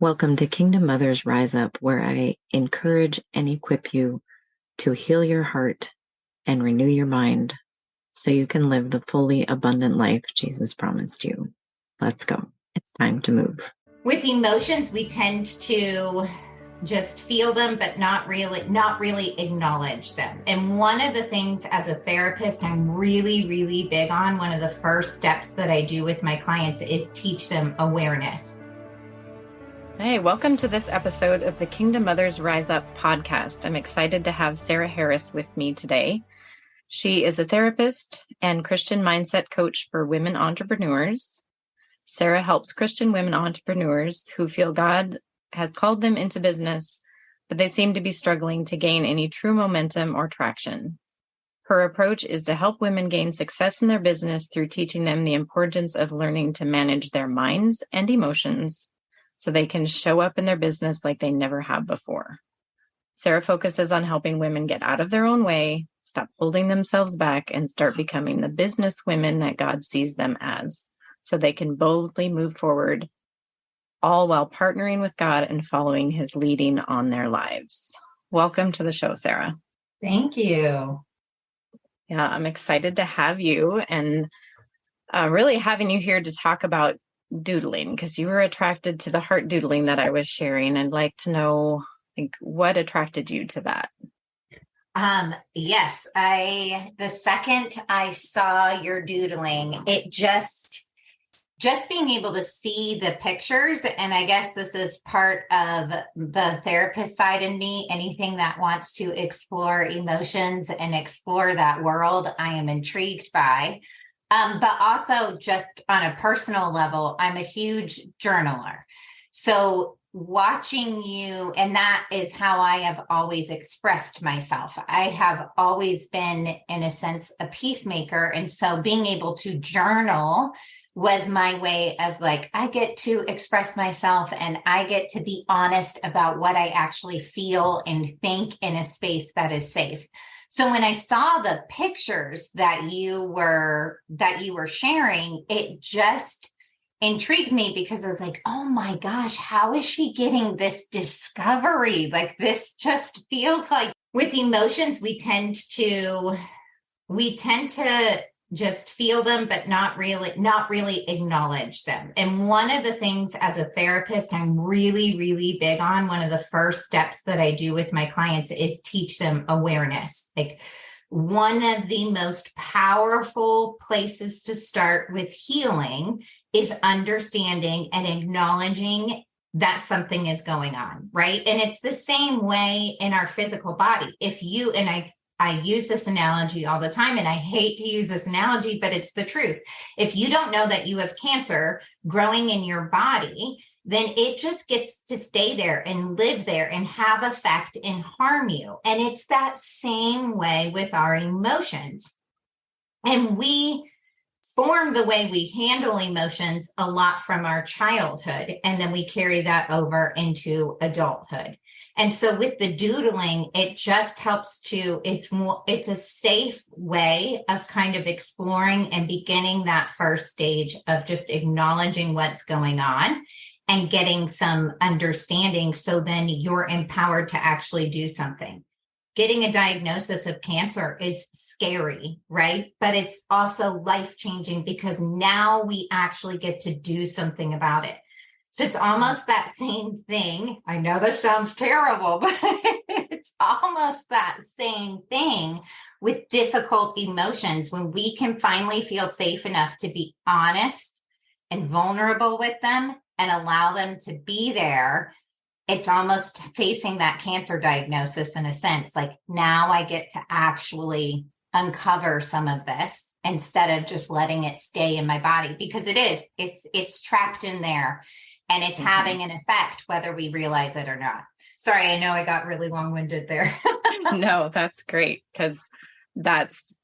Welcome to Kingdom Mothers Rise Up, where I encourage and equip you to heal your heart and renew your mind so you can live the fully abundant life Jesus promised you. Let's go. It's time to move. With emotions, we tend to just feel them, but not really acknowledge them. And one of the things as a therapist, I'm really big on, one of the first steps that I do with my clients is teach them awareness. Hey, welcome to this episode of the Kingdom Mothers Rise Up podcast. I'm excited to have Sarah Harris with me today. She is a therapist and Christian mindset coach for women entrepreneurs. Sarah helps Christian women entrepreneurs who feel God has called them into business, but they seem to be struggling to gain any true momentum or traction. Her approach is to help women gain success in their business through teaching them the importance of learning to manage their minds and emotions so they can show up in their business like they never have before. Sarah focuses on helping women get out of their own way, stop holding themselves back, and start becoming the business women that God sees them as, so they can boldly move forward, all while partnering with God and following his leading on their lives. Welcome to the show, Sarah. Thank you. Yeah, I'm excited to have you and really having you here to talk about doodling, because you were attracted to the heart doodling that I was sharing. I'd like to know what attracted you to that. Yes, the second I saw your doodling, it just being able to see the pictures. And I guess this is part of the therapist side in me. Anything that wants to explore emotions and explore that world, I am intrigued by. But also just on a personal level, I'm a huge journaler. So watching you, and that is how I have always expressed myself. I have always been, in a sense, a peacemaker. And so being able to journal was my way of I get to express myself and I get to be honest about what I actually feel and think in a space that is safe. So when I saw the pictures that you were sharing, it just intrigued me because I was like, oh my gosh, how is she getting this discovery? This just feels like with emotions, we tend to just feel them, but not really acknowledge them. And one of the things as a therapist, I'm really big on, one of the first steps that I do with my clients is teach them awareness. One of the most powerful places to start with healing is understanding and acknowledging that something is going on, right? And it's the same way in our physical body. I use this analogy all the time, and I hate to use this analogy, but it's the truth. If you don't know that you have cancer growing in your body, then it just gets to stay there and live there and have effect and harm you. And it's that same way with our emotions. And we form the way we handle emotions a lot from our childhood, and then we carry that over into adulthood. And so with the doodling, it just helps it's a safe way of kind of exploring and beginning that first stage of just acknowledging what's going on and getting some understanding. So then you're empowered to actually do something. Getting a diagnosis of cancer is scary, right? But it's also life-changing because now we actually get to do something about it. So it's almost that same thing. I know this sounds terrible, but it's almost that same thing with difficult emotions. When we can finally feel safe enough to be honest and vulnerable with them and allow them to be there, it's almost facing that cancer diagnosis in a sense. Now I get to actually uncover some of this instead of just letting it stay in my body, because it's trapped in there. And it's having an effect, whether we realize it or not. Sorry, I know I got really long-winded there. No, that's great, because that's,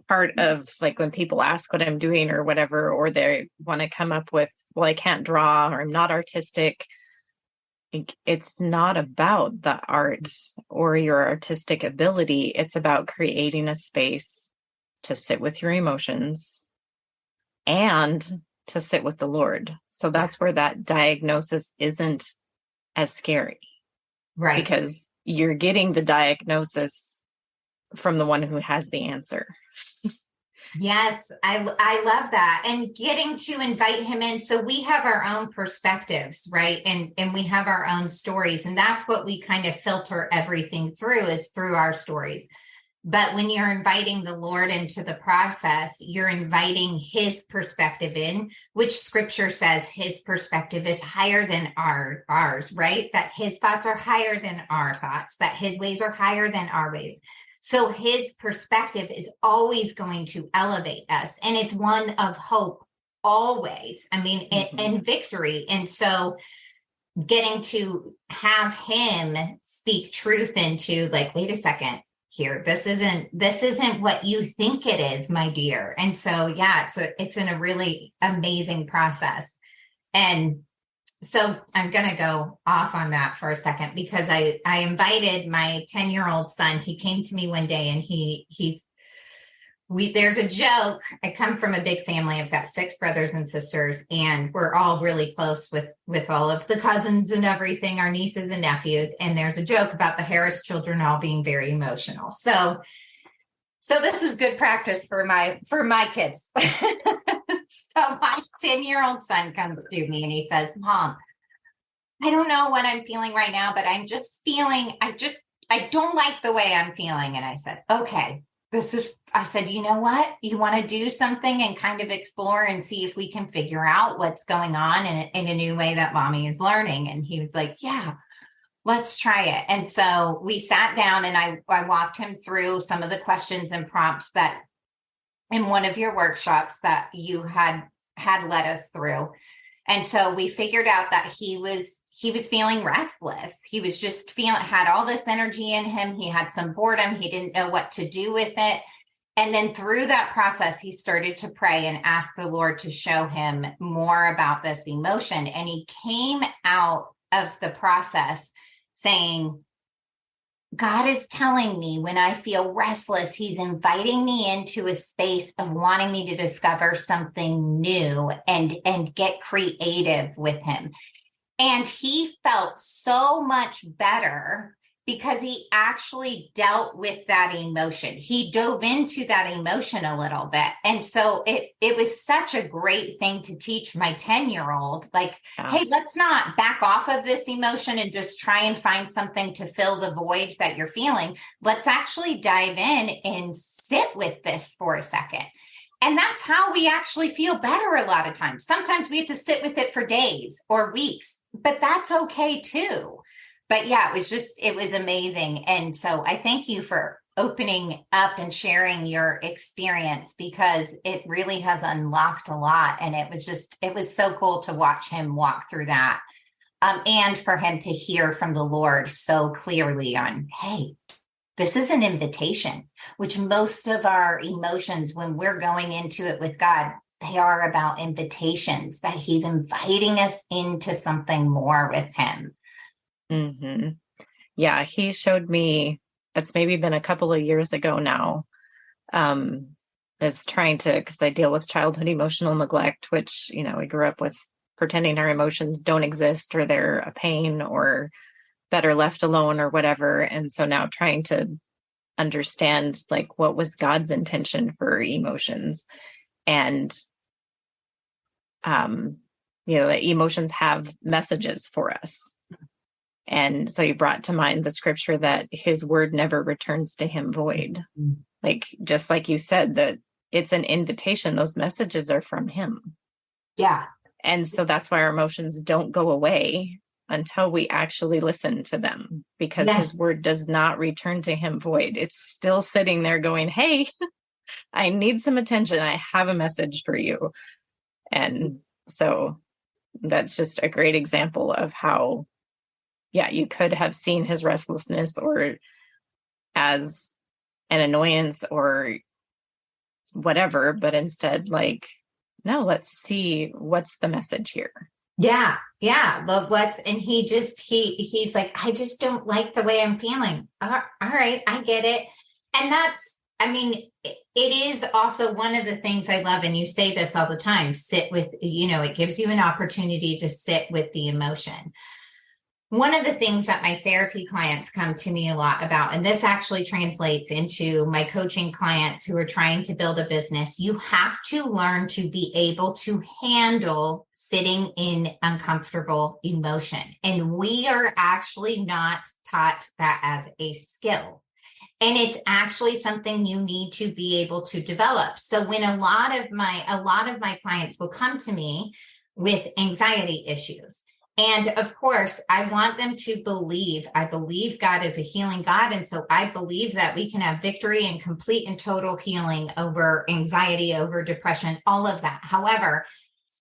part of when people ask what I'm doing or whatever, or they want to come up with, well, I can't draw or I'm not artistic. It's not about the art or your artistic ability. It's about creating a space to sit with your emotions and to sit with the Lord. So that's where that diagnosis isn't as scary. Right. Because you're getting the diagnosis from the one who has the answer. Yes, I love that. And getting to invite him in. So we have our own perspectives, right? And we have our own stories. And that's what we kind of filter everything through, is through our stories. But when you're inviting the Lord into the process, you're inviting his perspective in, which scripture says his perspective is higher than ours, right? That his thoughts are higher than our thoughts, that his ways are higher than our ways. So his perspective is always going to elevate us. And it's one of hope always. I mean, and victory. And so getting to have him speak truth into, like, wait a second here, this isn't what you think it is, my dear. And so, yeah, it's in a really amazing process. And so I'm going to go off on that for a second, because I invited my 10-year-old son. He came to me one day, and there's a joke. I come from a big family. I've got 6 brothers and sisters, and we're all really close with all of the cousins and everything, our nieces and nephews. And there's a joke about the Harris children all being very emotional. So this is good practice for my kids. So my 10-year-old son comes to me and he says, Mom, I don't know what I'm feeling right now, but I'm just feeling, I don't like the way I'm feeling. And I said, okay, I said, you know what? You want to do something and kind of explore and see if we can figure out what's going on in a new way that Mommy is learning. And he was like, yeah, let's try it. And so we sat down, and I walked him through some of the questions and prompts that in one of your workshops that you had led us through. And so we figured out that he was feeling restless. He was just had all this energy in him. He had some boredom. He didn't know what to do with it. And then through that process, he started to pray and ask the Lord to show him more about this emotion. And he came out of the process saying, God is telling me when I feel restless, he's inviting me into a space of wanting me to discover something new and get creative with him. And he felt so much better because he actually dealt with that emotion. He dove into that emotion a little bit. And so it was such a great thing to teach my 10-year-old, like, hey, let's not back off of this emotion and just try and find something to fill the void that you're feeling. Let's actually dive in and sit with this for a second. And that's how we actually feel better a lot of times. Sometimes we have to sit with it for days or weeks, but that's okay too. But yeah, it was amazing. And so I thank you for opening up and sharing your experience, because it really has unlocked a lot. And it was so cool to watch him walk through that. And for him to hear from the Lord so clearly on, hey, this is an invitation, which most of our emotions, when we're going into it with God, they are about invitations, that he's inviting us into something more with him. Mm-hmm. Yeah, he showed me, it's maybe been a couple of years ago now, as trying to, because I deal with childhood emotional neglect, which, we grew up with pretending our emotions don't exist, or they're a pain, or better left alone, or whatever. And so now trying to understand, like, what was God's intention for emotions. And, that emotions have messages for us. And so you brought to mind the scripture that his word never returns to him void. Like, just like you said, that it's an invitation. Those messages are from him. Yeah. And so that's why our emotions don't go away until we actually listen to them, because his word does not return to him void. It's still sitting there going, hey, I need some attention. I have a message for you. And so that's just a great example of how, you could have seen his restlessness or as an annoyance or whatever, but instead, like, no, let's see what's the message here. Yeah. Look, and he's like, I just don't like the way I'm feeling. All right. I get it. And I mean, it is also one of the things I love, and you say this all the time, sit with, it gives you an opportunity to sit with the emotion. One of the things that my therapy clients come to me a lot about, and this actually translates into my coaching clients who are trying to build a business, you have to learn to be able to handle sitting in uncomfortable emotion. And we are actually not taught that as a skill. And it's actually something you need to be able to develop. So when a lot of my clients will come to me with anxiety issues, and of course, I want them to I believe God is a healing God. And so I believe that we can have victory and complete and total healing over anxiety, over depression, all of that. However,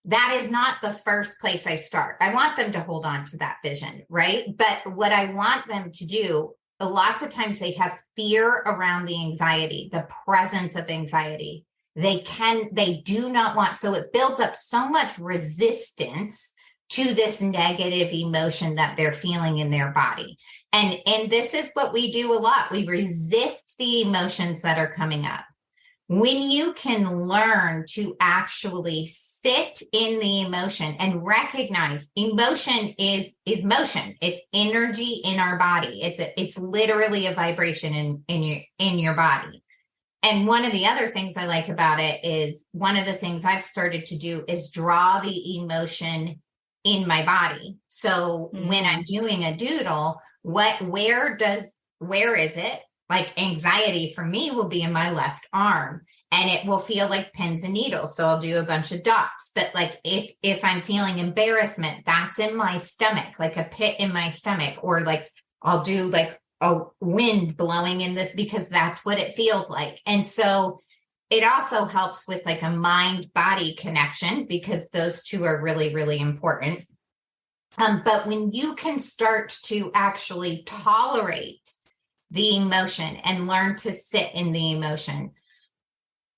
that is not the first place I start. I want them to hold on to that vision, right? But what I want them to do, lots of times they have fear around the anxiety, the presence of anxiety. They do not want, so it builds up so much resistance to this negative emotion that they're feeling in their body. And this is what we do a lot. We resist the emotions that are coming up. When you can learn to actually sit in the emotion and recognize emotion is motion. It's energy in our body. It's literally a vibration in your body. And one of the other things I like about it is one of the things I've started to do is draw the emotion in my body. So when I'm doing a doodle, where is it? Like anxiety for me will be in my left arm, and it will feel like pins and needles. So I'll do a bunch of dots. But like if I'm feeling embarrassment, that's in my stomach, like a pit in my stomach, or like I'll do like a wind blowing in this because that's what it feels like. And so it also helps with like a mind-body connection because those two are really, really important. But when you can start to actually tolerate the emotion and learn to sit in the emotion.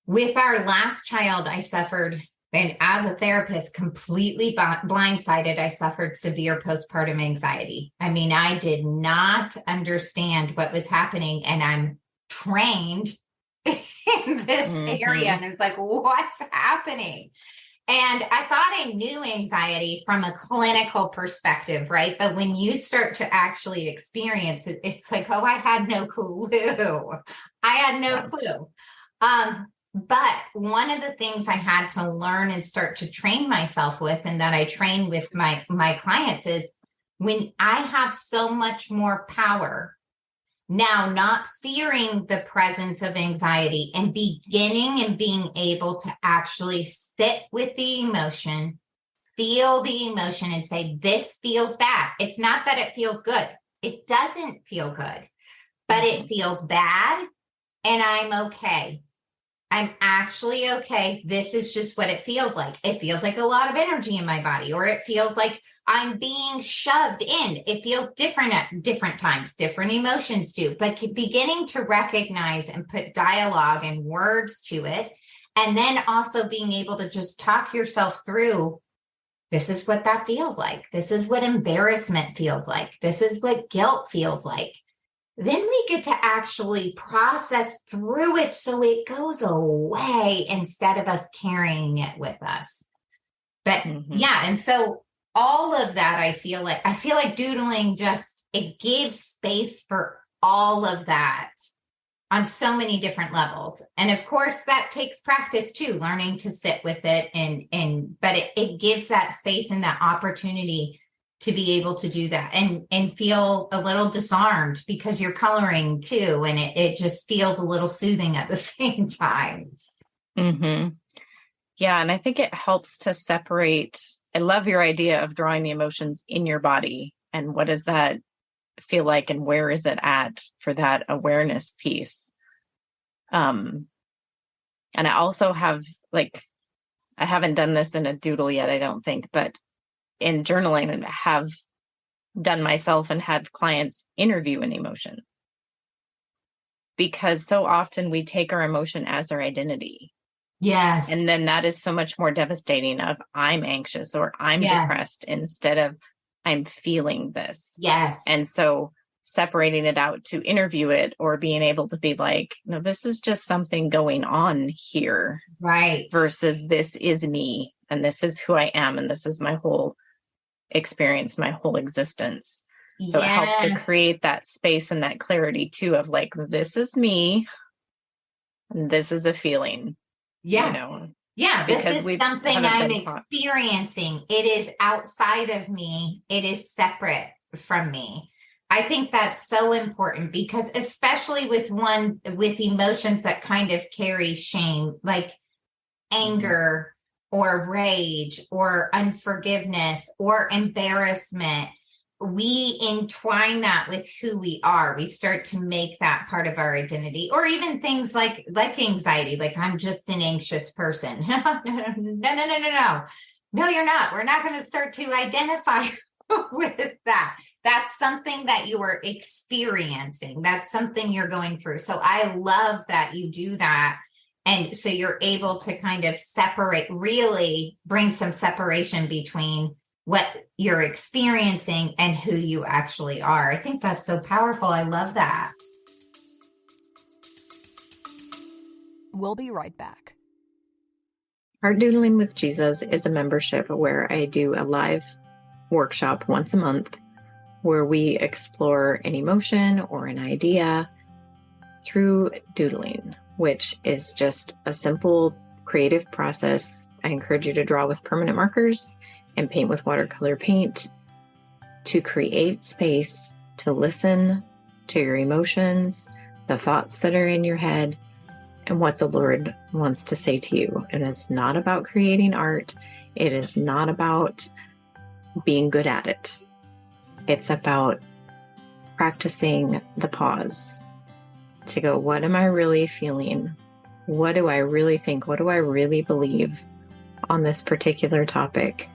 With our last child, I suffered, and as a therapist, completely blindsided, I suffered severe postpartum anxiety. I mean, I did not understand what was happening, and I'm trained in this area. And it's like, what's happening? And I thought I knew anxiety from a clinical perspective, right? But when you start to actually experience it, it's like, oh, I had no clue. I had no clue. But one of the things I had to learn and start to train myself with, and that I train with my clients, is when I have so much more power now, not fearing the presence of anxiety and beginning and being able to actually sit with the emotion, feel the emotion and say, this feels bad. It's not that it feels good. It doesn't feel good, but it feels bad and I'm okay. I'm actually okay. This is just what it feels like. It feels like a lot of energy in my body, or it feels like I'm being shoved in. It feels different at different times, different emotions do, but beginning to recognize and put dialogue and words to it. And then also being able to just talk yourself through, this is what that feels like. This is what embarrassment feels like. This is what guilt feels like. Then we get to actually process through it so it goes away instead of us carrying it with us. But yeah, and so all of that, I feel like doodling just, it gives space for all of that on so many different levels. And of course that takes practice too, learning to sit with it but it gives that space and that opportunity to be able to do that and feel a little disarmed because you're coloring too. And it just feels a little soothing at the same time. Yeah. And I think it helps to separate. I love your idea of drawing the emotions in your body and what does that feel like and where is it at for that awareness piece. And I also have I haven't done this in a doodle yet, I don't think, but in journaling and have done myself and had clients interview an emotion, because so often we take our emotion as our identity. Yes. And then that is so much more devastating of I'm anxious or I'm depressed instead of I'm feeling this. Yes. And so separating it out to interview it, or being able to be like, no, this is just something going on here. Right. Versus this is me, and this is who I am, and this is my whole experience, my whole existence. So it helps to create that space and that clarity too, of like, this is me, and this is a feeling. Yeah. You know? Yeah, this is something I'm taught. experiencing. It is outside of me. It is separate from me. I think that's so important, because especially with emotions that kind of carry shame, like anger or rage or unforgiveness or embarrassment, we entwine that with who we are. We start to make that part of our identity, or even things like anxiety, like I'm just an anxious person. No. No, you're not. We're not going to start to identify with that. That's something that you are experiencing. That's something you're going through. So I love that you do that. And so you're able to kind of separate, really bring some separation between what you're experiencing and who you actually are. I think that's so powerful. I love that. We'll be right back. Heart Doodling with Jesus is a membership where I do a live workshop once a month where we explore an emotion or an idea through doodling, which is just a simple creative process. I encourage you to draw with permanent markers and paint with watercolor paint to create space to listen to your emotions, the thoughts that are in your head, and what the Lord wants to say to you. And it's not about creating art. It is not about being good at it. It's about practicing the pause to go, what am I really feeling? What do I really think? What do I really believe on this particular topic?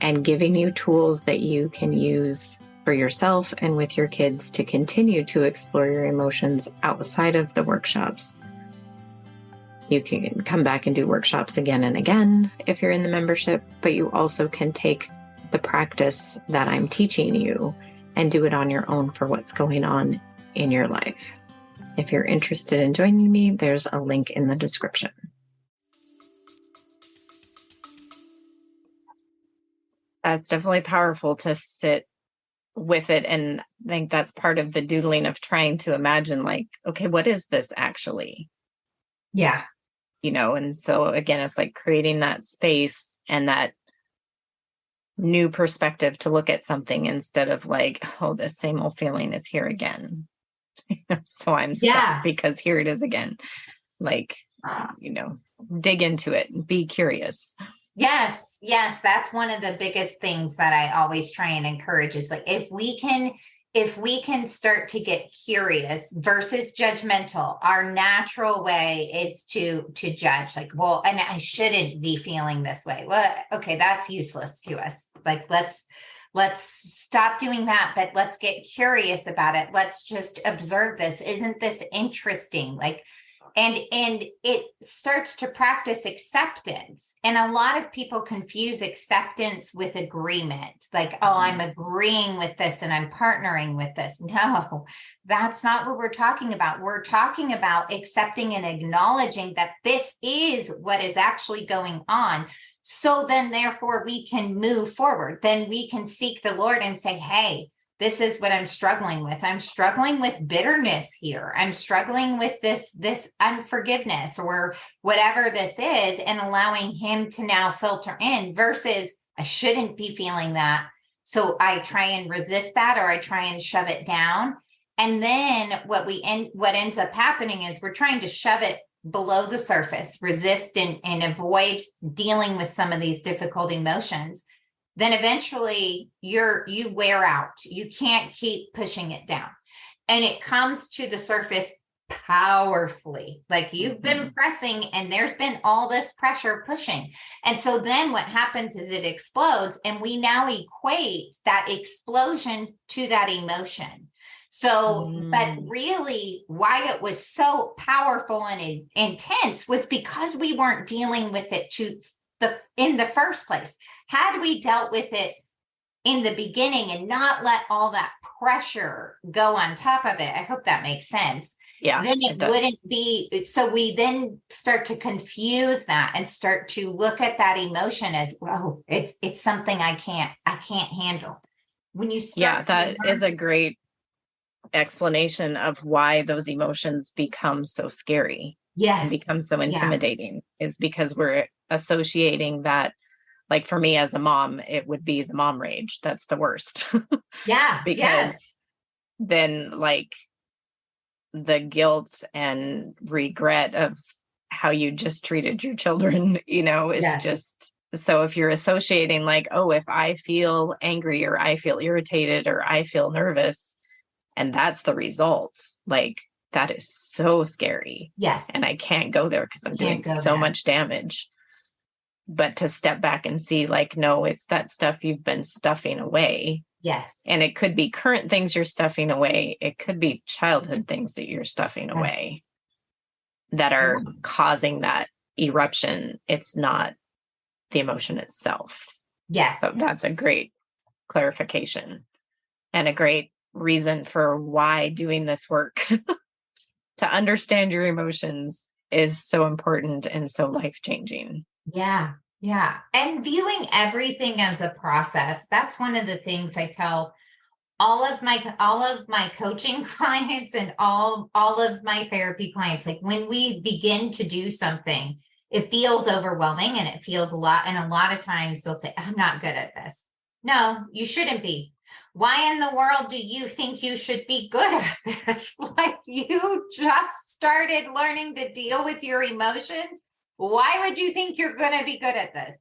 And giving you tools that you can use for yourself and with your kids to continue to explore your emotions outside of the workshops. You can come back and do workshops again and again if you're in the membership, but you also can take the practice that I'm teaching you and do it on your own for what's going on in your life. If you're interested in joining me, there's a link in the description. That's definitely powerful to sit with it. And I think that's part of the doodling, of trying to imagine, like, okay, what is this actually? Yeah. You know, and so again, it's like creating that space and that new perspective to look at something instead of like, oh, this same old feeling is here again. So I'm stuck because here it is again. Like, you know, dig into it and be curious. Yes. That's one of the biggest things that I always try and encourage is like, if we can start to get curious versus judgmental, our natural way is to judge, like, well, and I shouldn't be feeling this way. Well, okay, that's useless to us. Like, let's stop doing that, but let's get curious about it. Let's just observe this. Isn't this interesting? Like, and it starts to practice acceptance. And a lot of people confuse acceptance with agreement. Like, oh, I'm agreeing with this and I'm partnering with this. No, that's not what we're talking about. We're talking about accepting and acknowledging that this is what is actually going on. So then therefore we can move forward. Then we can seek the Lord and say, hey, this is what I'm struggling with. I'm struggling with bitterness here. I'm struggling with this unforgiveness or whatever this is, and allowing him to now filter in versus I shouldn't be feeling that. So I try and resist that, or I try and shove it down. And then what ends up happening is we're trying to shove it below the surface, resist and avoid dealing with some of these difficult emotions. Then eventually you wear out. You can't keep pushing it down. And it comes to the surface powerfully. Like you've been pressing and there's been all this pressure pushing. And so then what happens is it explodes, and we now equate that explosion to that emotion. So, but really why it was so powerful and intense was because we weren't dealing with it in the first place. Had we dealt with it in the beginning and not let all that pressure go on top of it, I hope that makes sense. Yeah, Then it it does. wouldn't be. So we then start to confuse that and start to look at that emotion as, oh, it's something I can't handle. When you Yeah, start to that learn is a great explanation of why those emotions become so scary and yes, become so yeah, intimidating, is because we're associating that. Like for me as a mom, it would be the mom rage. That's the worst. yeah, yes, Because then like the guilt and regret of how you just treated your children, is yes, just, so if you're associating like, oh, if I feel angry or I feel irritated or I feel nervous, and that's the result, like that is so scary. yes, And I can't go there because I'm doing can't go so there. much damage. But to step back and see like, no, it's that stuff you've been stuffing away. Yes. And it could be current things you're stuffing away. It could be childhood things that you're stuffing away that are causing that eruption. It's not the emotion itself. Yes. So that's a great clarification and a great reason for why doing this work to understand your emotions is so important and so life-changing. Yeah. Yeah. And viewing everything as a process. That's one of the things I tell all of my coaching clients and all of my therapy clients. Like when we begin to do something, it feels overwhelming and it feels a lot. And a lot of times they'll say, I'm not good at this. No, you shouldn't be. Why in the world do you think you should be good at this? Like you just started learning to deal with your emotions. Why would you think you're going to be good at this?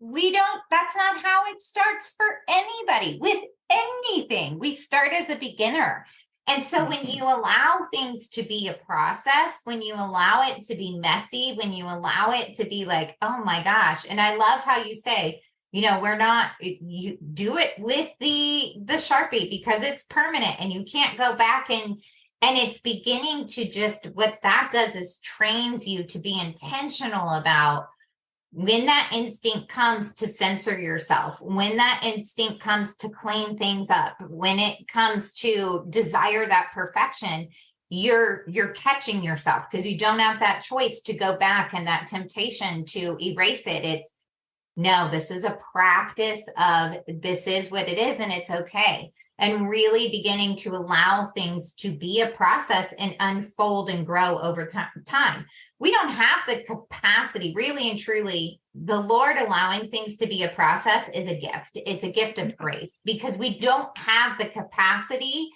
That's not how it starts for anybody with anything. We start as a beginner. And so when you allow things to be a process, when you allow it to be messy, when you allow it to be like, oh my gosh. And I love how you say, you do it with the Sharpie because it's permanent and you can't go back and it's beginning to just, what that does is trains you to be intentional about when that instinct comes to censor yourself, when that instinct comes to clean things up, when it comes to desire that perfection, you're catching yourself because you don't have that choice to go back and that temptation to erase it. It's no, this is a practice of this is what it is and it's okay. And really beginning to allow things to be a process and unfold and grow over time. We don't have the capacity, really and truly, the Lord allowing things to be a process is a gift. It's a gift of grace because we don't have the capacity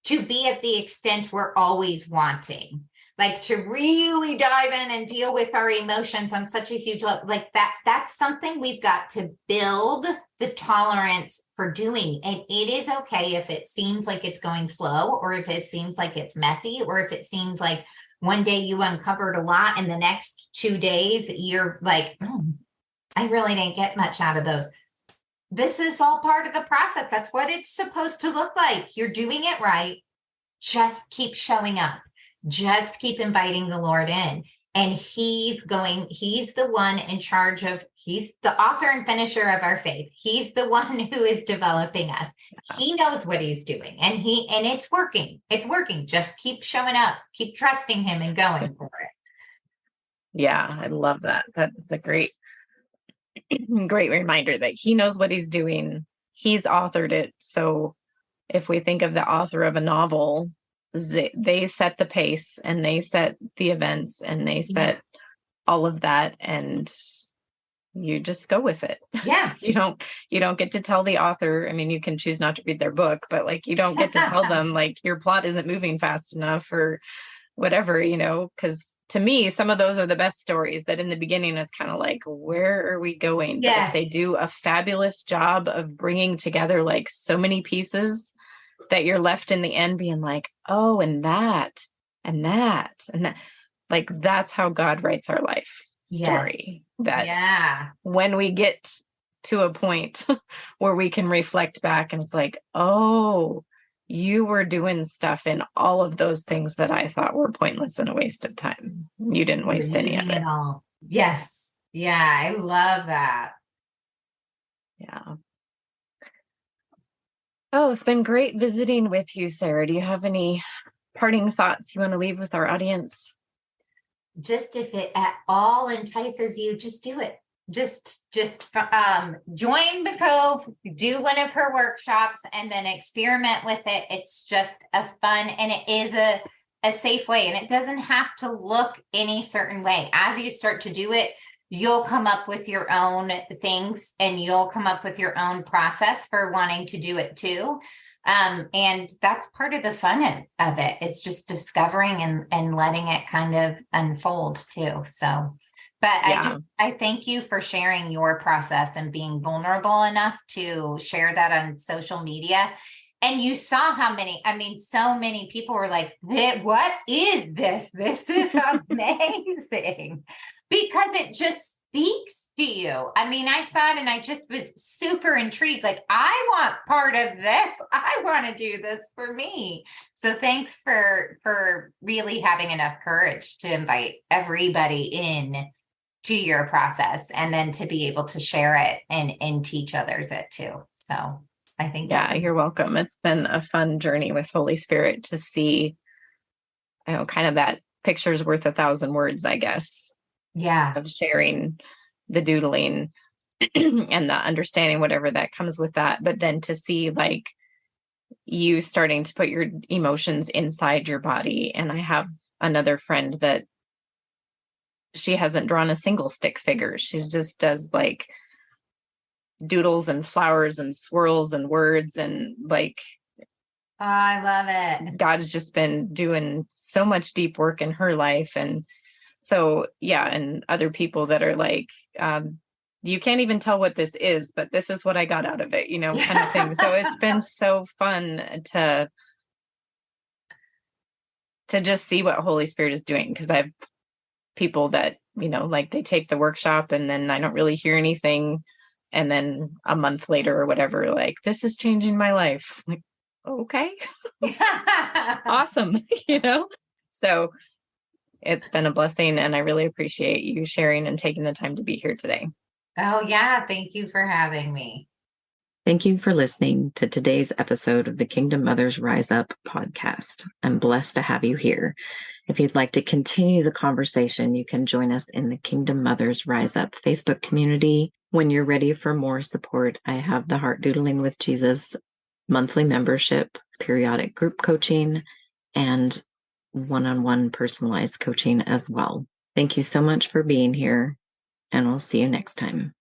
to be at the extent we're always wanting. Like to really dive in and deal with our emotions on such a huge level, like that's something we've got to build the tolerance for doing. And it is okay if it seems like it's going slow, or if it seems like it's messy, or if it seems like one day you uncovered a lot and the next 2 days you're like, I really didn't get much out of those. This is all part of the process. That's what it's supposed to look like. You're doing it right. Just keep showing up. Just keep inviting the Lord in. And he's the one in charge of, he's the author and finisher of our faith. He's the one who is developing us. He knows what he's doing and it's working. It's working. Just keep showing up, keep trusting him and going for it. Yeah, I love that. That's a great reminder that he knows what he's doing. He's authored it. So if we think of the author of a novel, they set the pace and they set the events and they set all of that, and you just go with it. Yeah. You don't get to tell the author. I mean, you can choose not to read their book, but like you don't get to tell them like your plot isn't moving fast enough or whatever, because to me, some of those are the best stories that in the beginning is kind of like, where are we going? Yes. But if they do a fabulous job of bringing together like so many pieces that you're left in the end being like, oh, and that, and that, and that, like, that's how God writes our life story. Yes. That when we get to a point where we can reflect back and it's like, oh, you were doing stuff in all of those things that I thought were pointless and a waste of time. You didn't waste any of it. All. Yes. Yeah. I love that. Yeah. Oh, it's been great visiting with you, Sarah. Do you have any parting thoughts you want to leave with our audience? Just if it at all entices you, just do it. Just join the Cove, do one of her workshops, and then experiment with it. It's just a fun, and it is a safe way, and it doesn't have to look any certain way. As you start to do it, you'll come up with your own things, and you'll come up with your own process for wanting to do it too. And that's part of the fun of it. It's just discovering and letting it kind of unfold too. So, but Yeah. I thank you for sharing your process and being vulnerable enough to share that on social media. And you saw how many, so many people were like, what is this? This is amazing. Because it just speaks to you. I saw it and I just was super intrigued. Like, I want part of this. I want to do this for me. So thanks for really having enough courage to invite everybody in to your process, and then to be able to share it and teach others it too. So I think you're welcome. It's been a fun journey with Holy Spirit to see, kind of that picture's worth 1,000 words, I guess. Yeah. Of sharing the doodling and the understanding, whatever that comes with that. But then to see like you starting to put your emotions inside your body. And I have another friend that she hasn't drawn a single stick figure. She just does like doodles and flowers and swirls and words, and like, oh, I love it. God has just been doing so much deep work in her life. And so, yeah. And other people that are like, you can't even tell what this is, but this is what I got out of it, kind of thing. So it's been so fun to just see what Holy Spirit is doing. Cause I have people that, like they take the workshop and then I don't really hear anything. And then a month later or whatever, like, this is changing my life. Like, okay, awesome. So it's been a blessing, and I really appreciate you sharing and taking the time to be here today. Oh yeah. Thank you for having me. Thank you for listening to today's episode of the Kingdom Mothers Rise Up podcast. I'm blessed to have you here. If you'd like to continue the conversation, you can join us in the Kingdom Mothers Rise Up Facebook community. When you're ready for more support, I have the Heart Doodling with Jesus monthly membership, periodic group coaching, and one-on-one personalized coaching as well. Thank you so much for being here, and we'll see you next time.